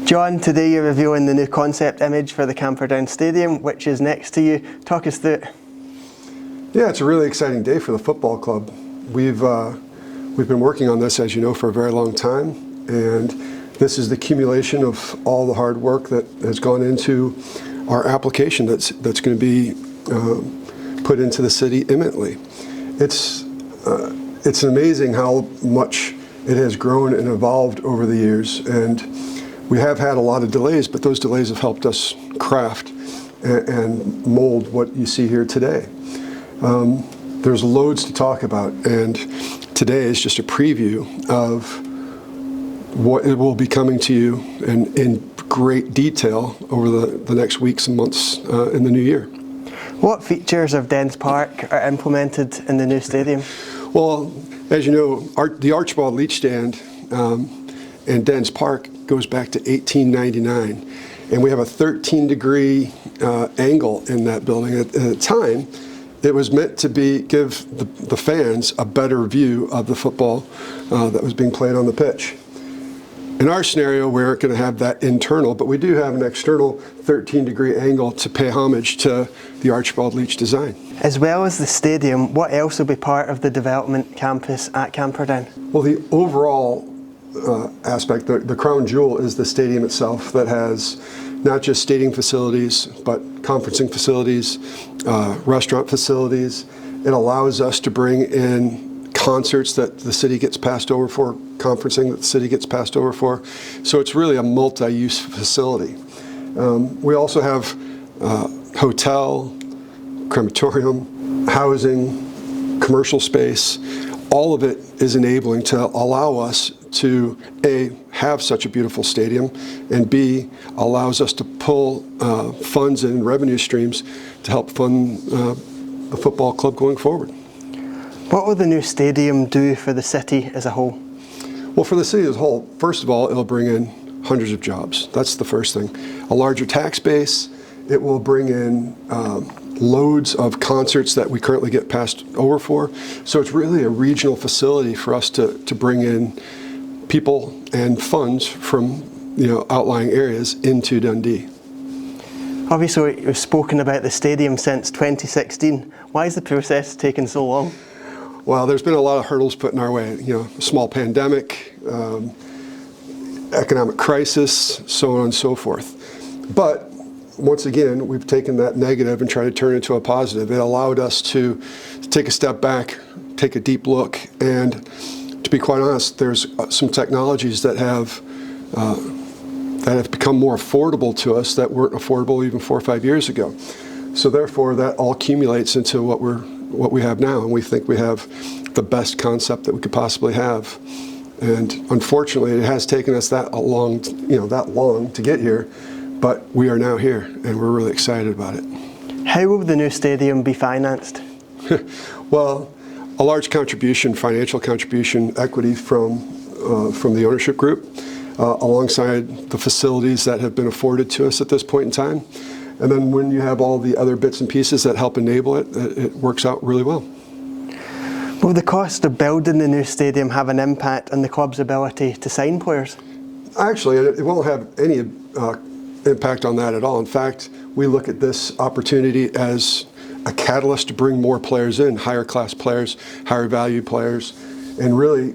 John, today you're revealing the new concept image for the Camperdown Stadium, which is next to you. Talk us through it. Yeah, it's a really exciting day for the football club. We've been working on this, as you know, for a very long time, and this is the accumulation of all the hard work that has gone into our application that's going to be put into the city imminently. It's amazing how much it has grown and evolved over the years, and we have had a lot of delays, but those delays have helped us craft and mold what you see here today. There's loads to talk about, and today is just a preview of what it will be coming to you in great detail over the next weeks and months in the new year. What features of Dens Park are implemented in the new stadium? Well, as you know, the Archibald Leach Stand in Dens Park goes back to 1899, and we have a 13-degree angle in that building. At the time, it was meant to give the fans a better view of the football that was being played on the pitch. In our scenario, we aren't going to have that internal, but we do have an external 13-degree angle to pay homage to the Archibald Leach design. As well as the stadium, what else will be part of the development campus at Camperdown? Well, the overall aspect, the crown jewel, is the stadium itself that has not just stadium facilities, but conferencing facilities, restaurant facilities. It allows us to bring in concerts that the city gets passed over for, conferencing that the city gets passed over for. So it's really a multi-use facility. We also have hotel, crematorium, housing, commercial space. All of it is enabling to allow us to A, have such a beautiful stadium, and B, allows us to pull funds and revenue streams to help fund the football club going forward. What will the new stadium do for the city as a whole? Well, for the city as a whole, first of all, it'll bring in hundreds of jobs. That's the first thing. A larger tax base. It will bring in loads of concerts that we currently get passed over for. So it's really a regional facility for us to bring in people and funds from outlying areas into Dundee. Obviously, we've spoken about the stadium since 2016. Why is the process taking so long? Well, there's been a lot of hurdles put in our way. A small pandemic, economic crisis, so on and so forth. But once again, we've taken that negative and tried to turn it into a positive. It allowed us to take a step back, take a deep look, and to be quite honest, there's some technologies that have become more affordable to us that weren't affordable even 4 or 5 years ago. So therefore, that all accumulates into what we have now, and we think we have the best concept that we could possibly have. And unfortunately, it has taken us that long to get here, but we are now here, and we're really excited about it. How will the new stadium be financed? Well, a large contribution, financial contribution, equity from the ownership group, alongside the facilities that have been afforded to us at this point in time. And then when you have all the other bits and pieces that help enable it, it works out really well. Will the cost of building the new stadium have an impact on the club's ability to sign players? Actually, it won't have any impact on that at all. In fact, we look at this opportunity as a catalyst to bring more players in, higher class players, higher value players, and really,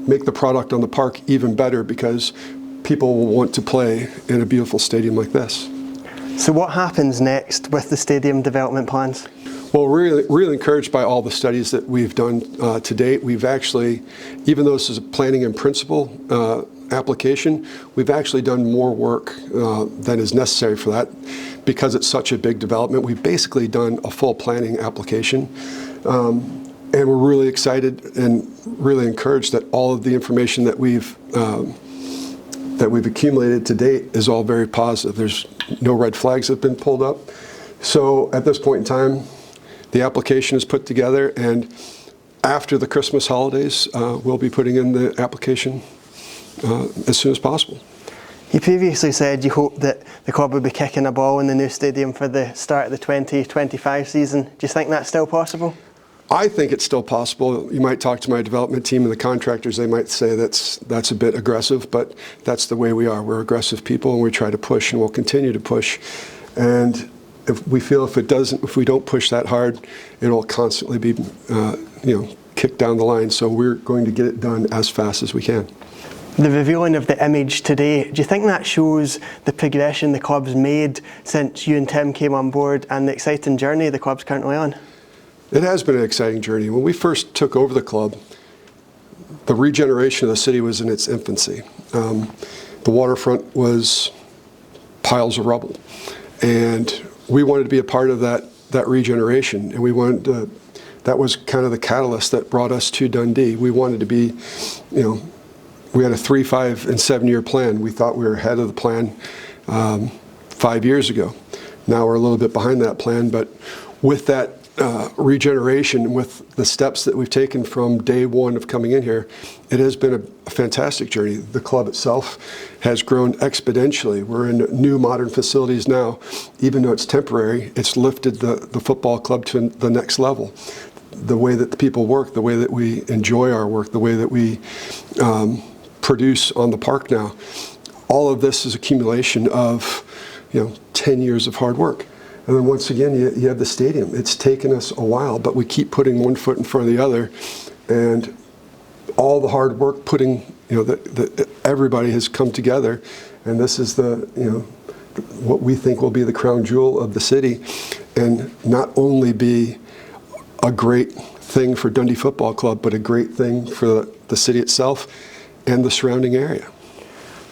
make the product on the park even better, because people will want to play in a beautiful stadium like this. So what happens next with the stadium development plans? Well, we're really encouraged by all the studies that we've done to date. We've actually, even though this is a planning in principle application, we've actually done more work than is necessary for that, because it's such a big development. We've basically done a full planning application, and we're really excited and really encouraged that all of the information that we've accumulated to date is all very positive. There's no red flags that have been pulled up. So at this point in time, the application is put together, and after the Christmas holidays, we'll be putting in the application as soon as possible. You previously said you hope that the club will be kicking a ball in the new stadium for the start of the 2025 season. Do you think that's still possible? I think it's still possible. You might talk to my development team and the contractors. They might say that's a bit aggressive, but that's the way we are. We're aggressive people, and we try to push, and we'll continue to push. And if we feel if we don't push that hard, it'll constantly be, kicked down the line. So we're going to get it done as fast as we can. The revealing of the image today, do you think that shows the progression the club's made since you and Tim came on board and the exciting journey the club's currently on? It has been an exciting journey. When we first took over the club, the regeneration of the city was in its infancy. The waterfront was piles of rubble, and we wanted to be a part of that regeneration, and we wanted to, that was kind of the catalyst that brought us to Dundee. We wanted to be, we had a 3, 5, and 7-year plan. We thought we were ahead of the plan 5 years ago. Now we're a little bit behind that plan, but with that regeneration, with the steps that we've taken from day one of coming in here, it has been a fantastic journey. The club itself has grown exponentially. We're in new modern facilities now. Even though it's temporary, it's lifted the football club to the next level. The way that the people work, the way that we enjoy our work, the way that we produce on the park now, all of this is accumulation of 10 years of hard work. And then once again, you have the stadium. It's taken us a while, but we keep putting one foot in front of the other, and all the hard work everybody has come together, and this is what we think will be the crown jewel of the city, and not only be a great thing for Dundee Football Club, but a great thing for the city itself and the surrounding area.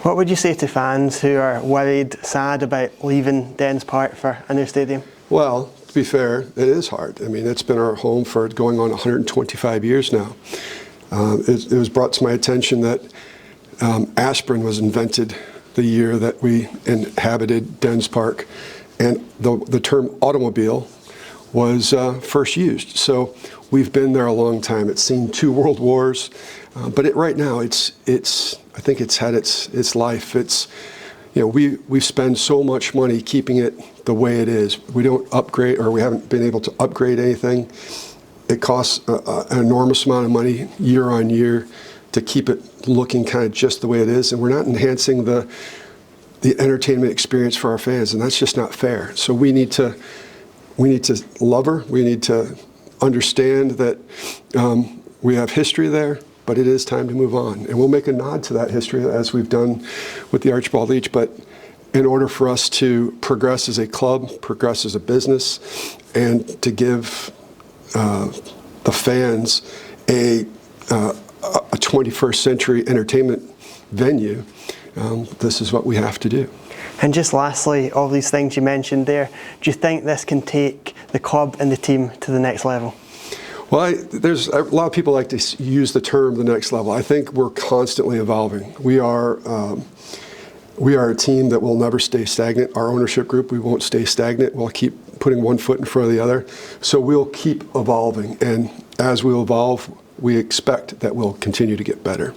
What would you say to fans who are worried, sad about leaving Dens Park for a new stadium? Well, to be fair, it is hard. I mean, it's been our home for going on 125 years now. It was brought to my attention that aspirin was invented the year that we inhabited Dens Park, and the term automobile was first used. So we've been there a long time. It's seen 2 world wars, but right now I think it's had its life. It's, we spend so much money keeping it the way it is. We don't upgrade, or we haven't been able to upgrade anything. It costs an enormous amount of money year on year to keep it looking kind of just the way it is, and we're not enhancing the entertainment experience for our fans, and that's just not fair. So we need to love her. We need to understand that we have history there, but it is time to move on. And we'll make a nod to that history as we've done with the Archibald Leach. But in order for us to progress as a club, progress as a business, and to give the fans a 21st century entertainment venue, this is what we have to do. And just lastly, all these things you mentioned there, do you think this can take the club and the team to the next level? Well, there's a lot of people like to use the term the next level. I think we're constantly evolving. We are a team that will never stay stagnant. Our ownership group, we won't stay stagnant. We'll keep putting one foot in front of the other. So we'll keep evolving. And as we evolve, we expect that we'll continue to get better.